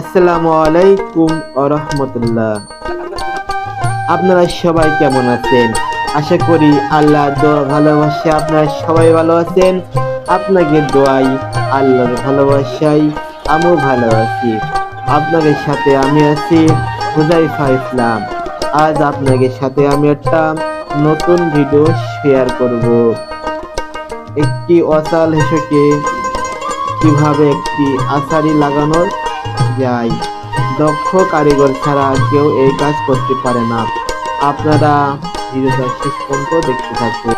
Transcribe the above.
আসসালামু আলাইকুম ওয়া রাহমাতুল্লাহ। আপনারা সবাই কেমন আছেন? আশা করি আল্লাহর দোয়া ভালোবাসা আপনারা সবাই ভালো আছেন। আপনাদের দোয়াই আল্লাহর ভালোবাসায় আমিও ভালো আছি। আপনাদের সাথে আমি আছি হুযায়ফা ইসলাম। আজ আপনাদের সাথে আমি একটা নতুন ভিডিও শেয়ার করব। একটি অচাল হেসেকে কিভাবে একটি আচারি লাগানো যায়। দক্ষ কারিগর ছাড়া কেউ এই কাজ করতে পারে না। আপনারা ভিডিওটা শেষ পর্যন্ত দেখতে থাকুন।